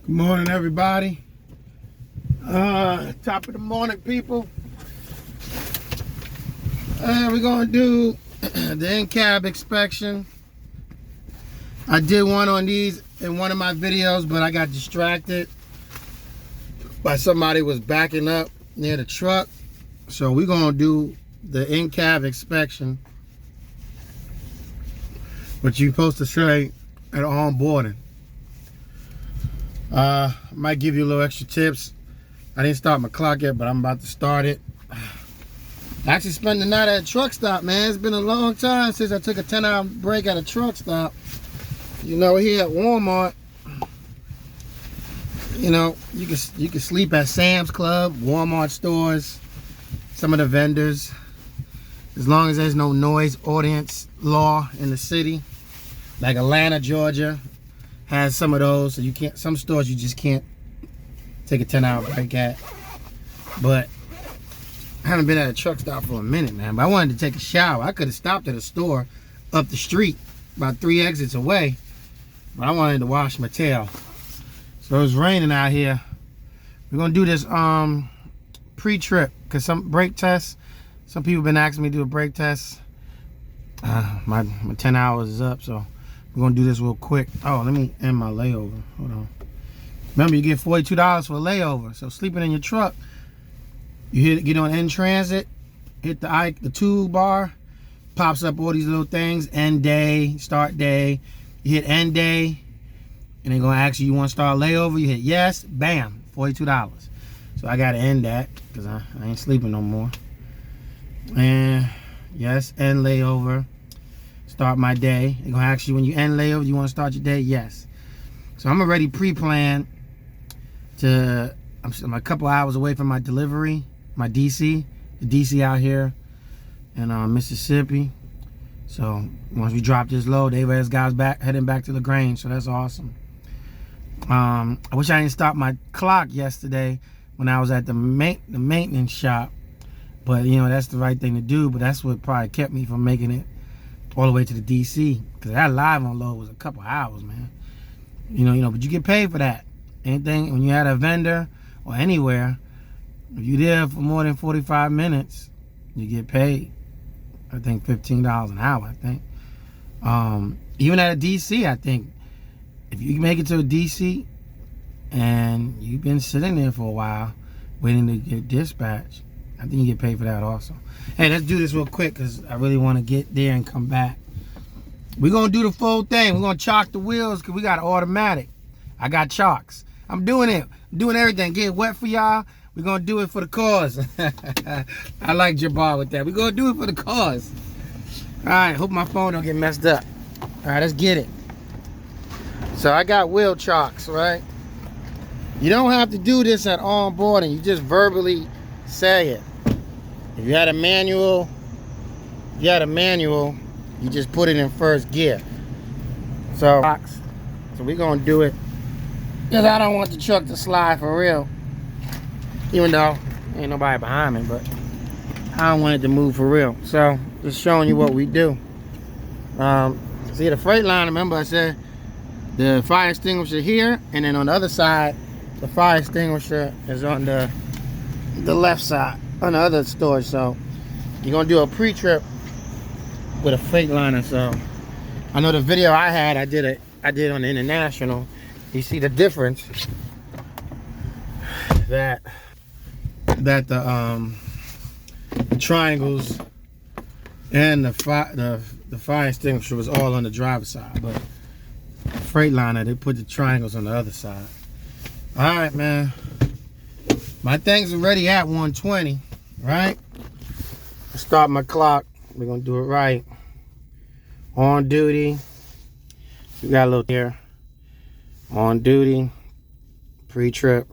Good morning, everybody. Top of the morning, people. We're gonna do the in-cab inspection. I did one on these in one of my videos, but I got distracted by somebody was backing up near the truck. So we're gonna do the in-cab inspection, what you're supposed to say at onboarding. Might give you a little extra tips. I didn't start my clock yet, but I'm about to start it. I actually spent the night at a truck stop, man. It's been a long time since I took a 10-hour break at a truck stop. You know, here at Walmart, you know, you can sleep at Sam's Club, Walmart stores, some of the vendors, as long as there's no noise ordinance law in the city. Like Atlanta, Georgia has some of those, so you can't, some stores you just can't take a 10-hour break at. But I haven't been at a truck stop for a minute, man. But I wanted to take a shower. I could have stopped at a store up the street, about 3 exits away, but I wanted to wash my tail. So it's raining out here. We're gonna do this pre-trip, cause some brake tests. Some people been asking me to do a brake test. My 10 hours is up, so we're gonna do this real quick. Oh, let me end my layover. Hold on. Remember, you get $42 for a layover. So sleeping in your truck, you get on in transit, hit the toolbar, pops up all these little things: end day, start day. You hit end day, and they're gonna ask you want to start a layover. You hit yes, bam, $42. So I gotta end that because I ain't sleeping no more. And yes, end layover. Start my day. They're gonna ask you when you end layover, you want to start your day? Yes. So I'm already pre-planned I'm a couple hours away from my delivery, my DC, the DC out here in Mississippi. So once we drop this load, David's guys heading back to LaGrange, so that's awesome. I wish I didn't stop my clock yesterday when I was at the maintenance shop, but you know, that's the right thing to do. But that's what probably kept me from making it all the way to the DC, because that live unload was a couple hours, man. You know, but you get paid for that. Anything when you had a vendor or anywhere, if you're there for more than 45 minutes, you get paid. I think $15 an hour. I think. Even at a DC, I think if you make it to a DC and you've been sitting there for a while waiting to get dispatched, I think you get paid for that also. Hey, let's do this real quick because I really want to get there and come back. We're going to do the full thing. We're going to chalk the wheels because we got automatic. I got chalks. I'm doing it. I'm doing everything. Getting wet for y'all. We're going to do it for the cause. I like Jabbar with that. We're going to do it for the cause. All right. Hope my phone don't get messed up. All right. Let's get it. So I got wheel chalks, right? You don't have to do this at onboarding. You just verbally say it. If you had a manual, you just put it in first gear. So we're gonna do it because I don't want the truck to slide for real. Even though ain't nobody behind me, but I don't want it to move for real. So just showing you what we do. See the Freightliner, remember I said the fire extinguisher here, and then on the other side, the fire extinguisher is on the left side, on the other storage. So you're gonna do a pre-trip with a Freightliner. So I know the video I had, I did on the International. You see the difference that the triangles and the fire extinguisher was all on the driver's side, but the Freightliner, they put the triangles on the other side. All right, man. My thing's already at 120, right? Let's start my clock. We're gonna do it right. On duty. We got a little here. On duty. Pre-trip.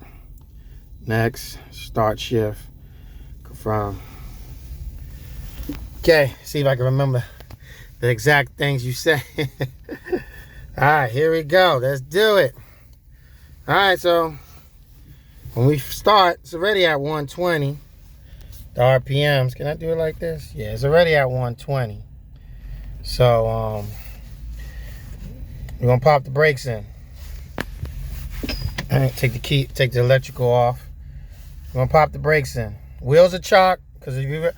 Next. Start shift. Confirm. Okay. See if I can remember the exact things you say. All right. Here we go. Let's do it. All right. So when we start, it's already at 120. The RPMs. Can I do it like this? Yeah, it's already at 120. So we're gonna pop the brakes in. Take the key, take the electrical off. We're gonna pop the brakes in. Wheels are chalk, because if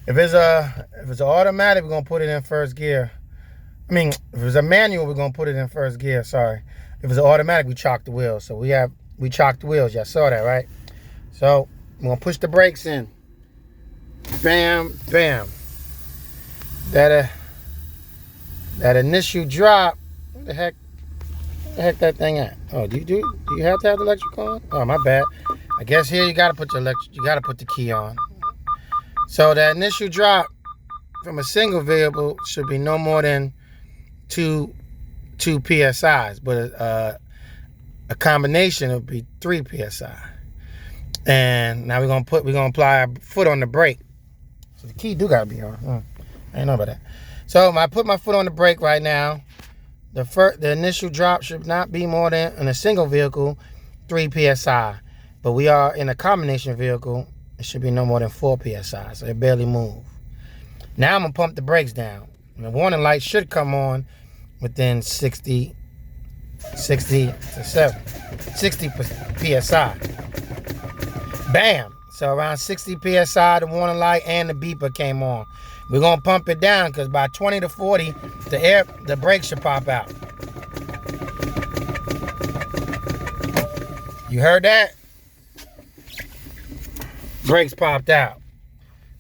it's automatic, we're gonna put it in first gear. I mean, if it's a manual, we're gonna put it in first gear. Sorry. If it's automatic, we chalk the wheels. So we chalked the wheels. Y'all saw that, right? So we're gonna push the brakes in. Bam, bam. That initial drop. What the heck that thing at? Oh, do you have to have the electric on? Oh, my bad. I guess here you gotta put the key on. So the initial drop from a single vehicle should be no more than 2 PSIs, but a combination would be 3 PSI. And now we're gonna apply our foot on the brake. So the key do gotta be on. I didn't know about that. So I put my foot on the brake right now. The initial drop should not be more than, in a single vehicle, 3 PSI. But we are in a combination vehicle, it should be no more than 4 PSI, so it barely move. Now I'm gonna pump the brakes down. And the warning light should come on within 60 PSI. Bam! So around 60 PSI, the warning light and the beeper came on. We're gonna pump it down because by 20 to 40, the brakes should pop out. You heard that? Brakes popped out.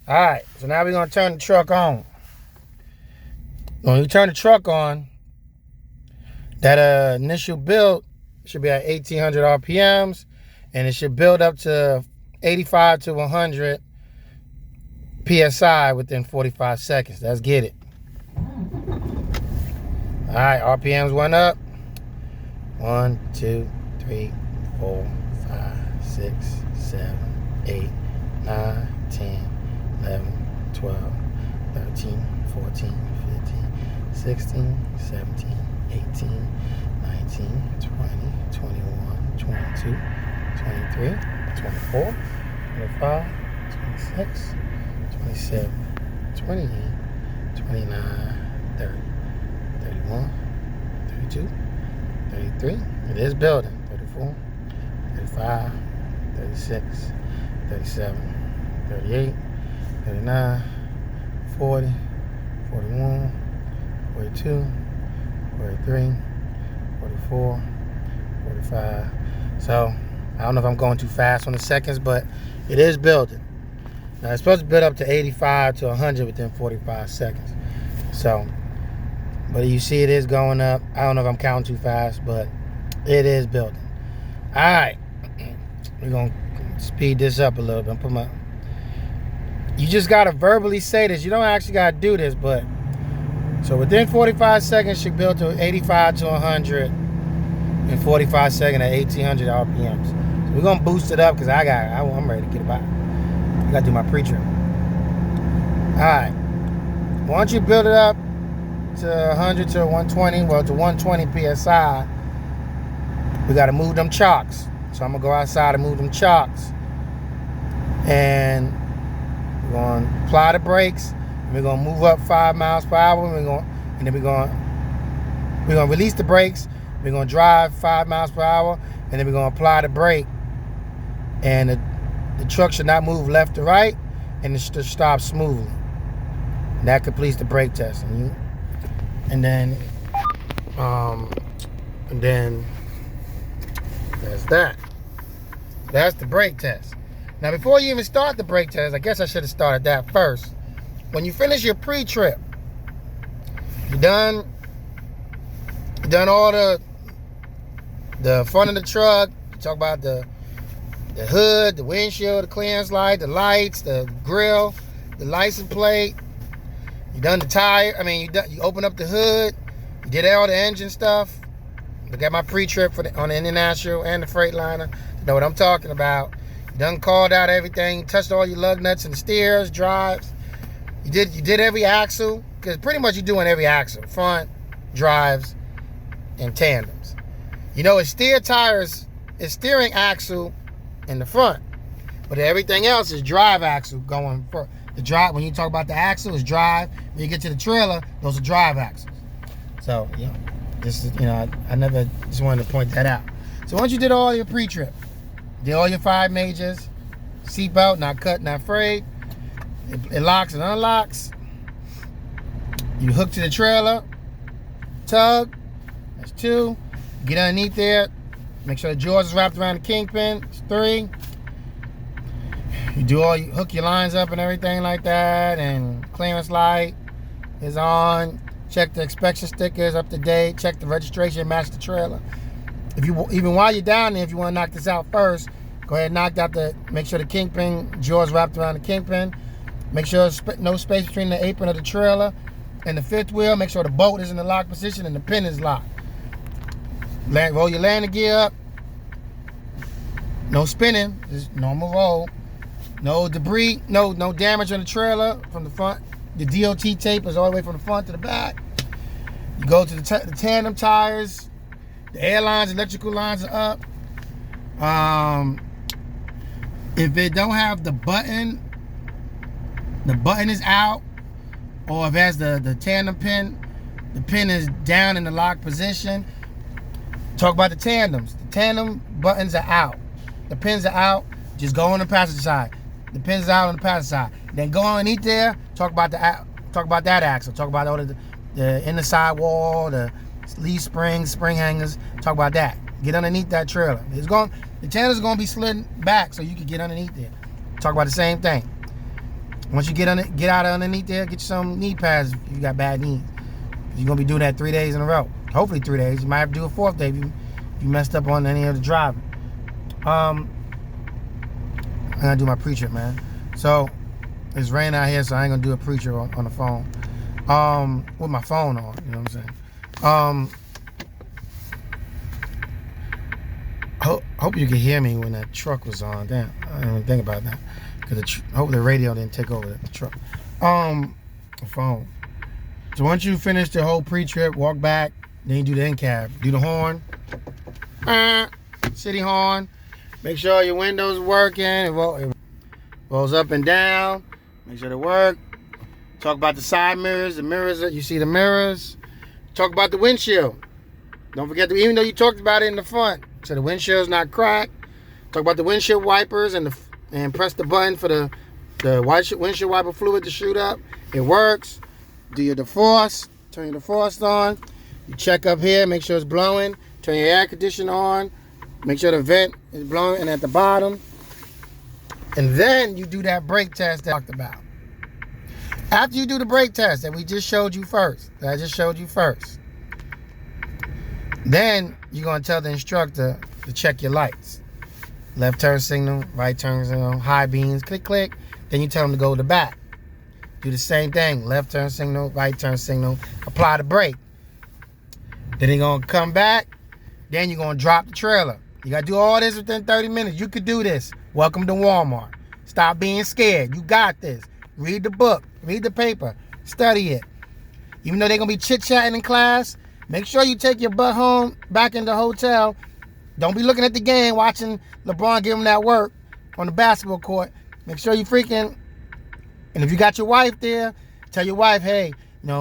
All right, so now we're gonna turn the truck on. When you turn the truck on, that initial build should be at 1800 RPMs, and it should build up to 85 to 100 PSI within 45 seconds. Let's get it. All right, RPMs went up. 1, 2, 3, 4, 5, 6, 7, 8, 9, 10, 11, 12, 13, 14, 15, 16, 17, 18, 19, 20, 21, 22, 23, 24, 25, 26, 27, 28, 29, 30, 31, 32, 33. It is building. 34, 35, 36, 37, 38, 39, 40, 41, 42, 43, 44, 45. So I don't know if I'm going too fast on the seconds, but it is building. Now it's supposed to build up to 85 to 100 within 45 seconds. So, but you see it is going up. I don't know if I'm counting too fast, but it is building. All right, we're gonna speed this up a little bit. You just gotta verbally say this. You don't actually gotta do this, but so within 45 seconds, should build to 85 to 100 in 45 seconds at 1800 RPMs. So we're gonna boost it up because I'm ready to get about. I gotta do my pre-trim. All right. Once you build it up to 100 to 120, well, to 120 PSI, we gotta move them chocks. So I'm gonna go outside and move them chocks, and we're gonna apply the brakes. We're gonna move up 5 miles per hour. We're gonna release the brakes. We're gonna drive 5 miles per hour, and then we're gonna apply the brake. And the truck should not move left to right, and it should stop smoothly. And that completes the brake test. And then that's that. That's the brake test. Now, before you even start the brake test, I guess I should have started that first. When you finish your pre-trip, you done all the front of the truck. You talk about the hood, the windshield, the clearance light, the lights, the grill, the license plate. You done the tire. You open up the hood. You did all the engine stuff. Look at my pre-trip on the International and the Freightliner. You know what I'm talking about. You done called out everything. You touched all your lug nuts and steers, drives. You did every axle, because pretty much you're doing every axle. Front, drives, and tandems. It's steering axle in the front, but everything else is drive axle going for the drive. When you talk about the axle, is drive. When you get to the trailer, those are drive axles. So this is I never just wanted to point that out. So once you did all your pre-trip, did all your 5 majors, seatbelt, not cut, not frayed, it locks and unlocks. You hook to the trailer, tug, that's 2. Get underneath there, make sure the jaws is wrapped around the kingpin, it's 3. You hook your lines up and everything like that, and clearance light is on. Check the inspection stickers up to date. Check the registration, match the trailer. If you even while you're down there, if you want to knock this out first, go ahead and knock out make sure the kingpin jaws wrapped around the kingpin. Make sure there's no space between the apron of the trailer and the 5th wheel. Make sure the bolt is in the lock position and the pin is locked. Roll your landing gear up. No spinning, just normal roll. No debris, no damage on the trailer from the front. The DOT tape is all the way from the front to the back. You go to the tandem tires. The air lines, electrical lines are up. If it don't have the button is out, or if it has the tandem pin, the pin is down in the lock position. Talk about the tandems. The tandem buttons are out. The pins are out. Just go on the passenger side. The pins are out on the passenger side. Then go underneath there. Talk about that axle. Talk about all the inner side wall, the leaf springs, spring hangers. Talk about that. Get underneath that trailer. The tandem's gonna be sliding back so you can get underneath there. Talk about the same thing. Once you get out underneath there, get you some knee pads if you got bad knees. You're gonna be doing that 3 days in a row. Hopefully 3 days. You might have to do a 4th day if you messed up on any of the driving. I gotta do my pre-trip, man. So it's raining out here, so I ain't gonna do a pre-trip on the phone. With my phone on, you know what I'm saying? Hope you could hear me when that truck was on. Damn, I didn't even think about that. Cause hope the radio didn't take over the truck. The phone. So once you finish the whole pre-trip, walk back, then you do the end cab. Do the horn. City horn. Make sure your windows working. It rolls up and down. Make sure they work. Talk about the side mirrors. The mirrors, you see the mirrors. Talk about the windshield. Don't forget to, even though you talked about it in the front, so the windshield's not cracked. Talk about the windshield wipers and press the button for the windshield wiper fluid to shoot up. It works. Do your defrost. Turn your defrost on. You check up here. Make sure it's blowing. Turn your air conditioner on. Make sure the vent is blowing and at the bottom. And then you do that brake test that I talked about. After you do the brake test that I just showed you first, then you're going to tell the instructor to check your lights. Left turn signal, right turn signal, high beams, click, click. Then you tell them to go to the back. Do the same thing. Left turn signal, right turn signal. Apply the brake. Then they're going to come back. Then you're going to drop the trailer. You got to do all this within 30 minutes. You could do this. Welcome to Walmart. Stop being scared. You got this. Read the book. Read the paper. Study it. Even though they're going to be chit-chatting in class, make sure you take your butt home, back in the hotel. Don't be looking at the game, watching LeBron give him that work on the basketball court. Make sure you freaking, and if you got your wife there, tell your wife, hey,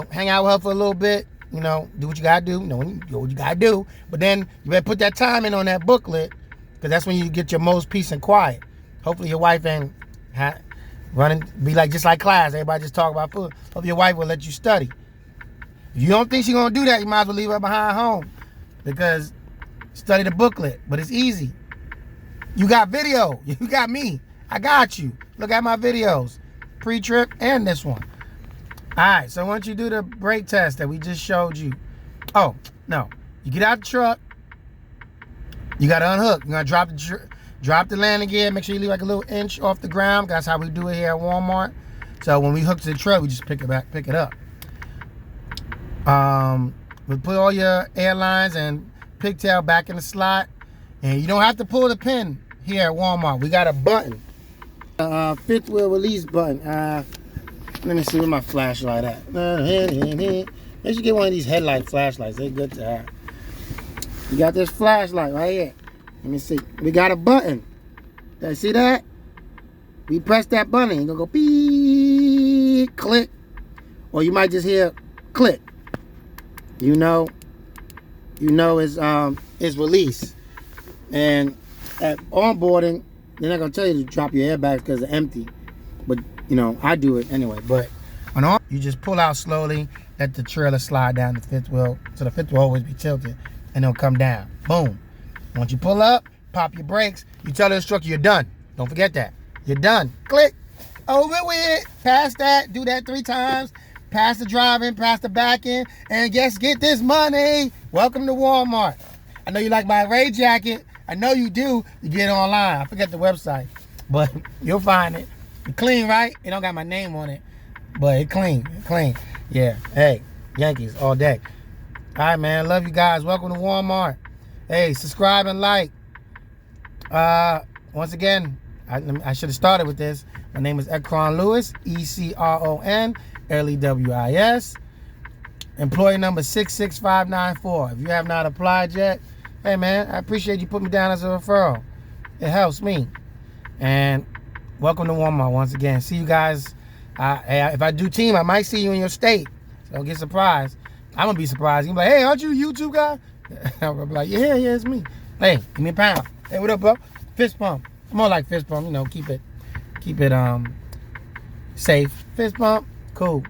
hang out with her for a little bit. Do what you got to do. Do what you got to do. But then you better put that time in on that booklet, because that's when you get your most peace and quiet. Hopefully your wife ain't be just like class. Everybody just talk about food. Hope your wife will let you study. If you don't think she's going to do that, you might as well leave her behind home, because study the booklet. But it's easy. You got video. You got me. I got you. Look at my videos. Pre-trip and this one. Alright, so once you do the brake test that we just showed you. Oh, no. You get out the truck. You got to unhook. You're going to drop the landing gear. Make sure you leave like a little inch off the ground. That's how we do it here at Walmart. So when we hook to the truck, we just pick it up. We put all your airlines and pigtail back in the slot. And you don't have to pull the pin here at Walmart. We got a button. 5th wheel release button. Let me see where my flashlight at. You should get one of these headlight flashlights. They're good to have. You got this flashlight right here. Let me see. We got a button. Did I see that? We press that button. You're going to go beep, click. Or you might just hear click. It's release. And at onboarding, they're not gonna tell you to drop your airbags because they're empty. But you know, I do it anyway. But on all, you just pull out slowly, let the trailer slide down the fifth wheel, so the fifth will always be tilted, and it'll come down. Boom. Once you pull up, pop your brakes. You tell the instructor you're done. Don't forget that. You're done. Click. Over with. Pass that. Do that 3 times. Pass the driving, pass the backing, and get this money. Welcome to Walmart. I know you like my raid jacket. I know you do. You get it online. I forget the website, but you'll find it. It's clean, right? It don't got my name on it, but it clean. It clean. Yeah. Hey, Yankees all day. All right, man. Love you guys. Welcome to Walmart. Hey, subscribe and like. Once again, I should have started with this. My name is Ecron Lewis, Ecron Lewis. Employee number 66594. If you have not applied yet, hey man, I appreciate you putting me down as a referral. It helps me. And welcome to Walmart once again. See you guys. If I do team, I might see you in your state. So don't get surprised. I'm gonna be surprised. You're like, hey, aren't you a YouTube guy? I'll be like, yeah, it's me. Hey, give me a pound. Hey, what up, bro? Fist pump. More like fist pump. You know, keep it safe. Fist pump. Cool.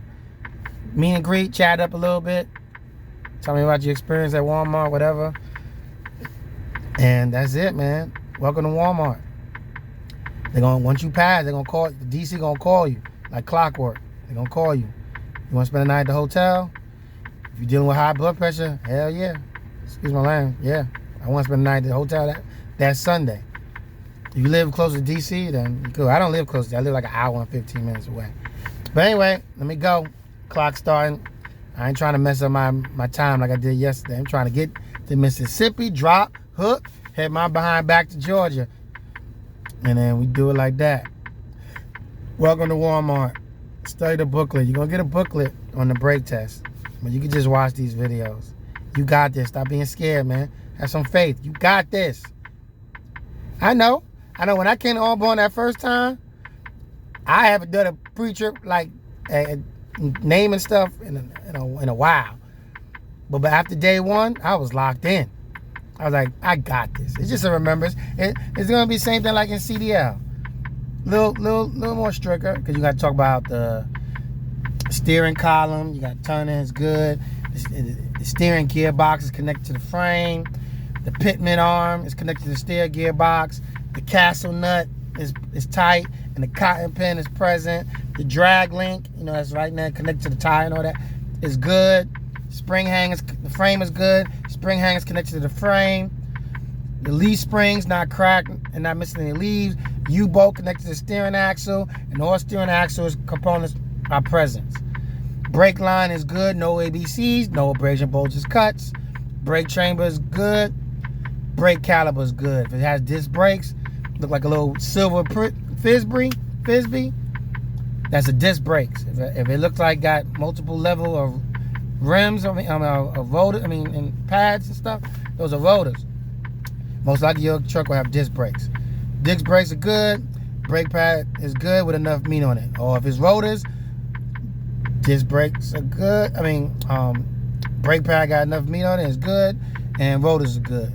Meet and greet, chat up a little bit. Tell me about your experience at Walmart, whatever. And that's it, man. Welcome to Walmart. Once you pass, they're gonna call the DC gonna call you like clockwork. They're gonna call you. You wanna spend the night at the hotel? If you're dealing with high blood pressure, hell yeah. Excuse my language. Yeah. I wanna spend the night at the hotel that Sunday. If you live close to DC, then you go. I don't live close to. I live like an hour and 15 minutes away. But anyway, let me go. Clock starting. I ain't trying to mess up my time like I did yesterday. I'm trying to get to Mississippi, drop, hook, head my behind back to Georgia. And then we do it like that. Welcome to Walmart. Study the booklet. You're going to get a booklet on the brake test. But you can just watch these videos. You got this. Stop being scared, man. Have some faith. You got this. I know when I came to Auburn that first time, I haven't done a pre-trip like naming stuff in a while. But after day one, I was locked in. I was like, I got this. It's just a remembrance. It's gonna be the same thing like in CDL. Little more stricter because you got to talk about the steering column. You got turning is good. The steering gearbox is connected to the frame. The pitman arm is connected to the steer gearbox. The castle nut is tight, and the cotton pin is present. The drag link, that's right now connected to the tire and all that, is good. Spring hangers, the frame is good. Spring hangers connected to the frame. The leaf springs not cracked and not missing any leaves. U-bolt connected to the steering axle, and all steering axle components are present. Brake line is good. No ABCs, no abrasion bulges cuts. Brake chamber is good. Brake caliper is good. If it has disc brakes, look like a little silver Frisbee, that's a disc brakes. If it looks like got multiple level of rims, and pads and stuff, those are rotors. Most likely your truck will have disc brakes. Disc brakes are good. Brake pad is good with enough meat on it. Or if it's rotors, disc brakes are good. Brake pad got enough meat on it, it's good. And rotors are good.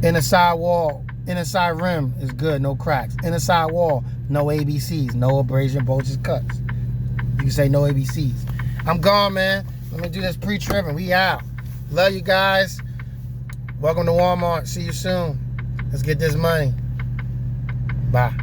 Inner side rim is good, no cracks. Inner side wall, no ABCs, no abrasion, bulges, cuts. You can say no ABCs. I'm gone, man. Let me do this pre-trip and we out. Love you guys. Welcome to Walmart. See you soon. Let's get this money. Bye.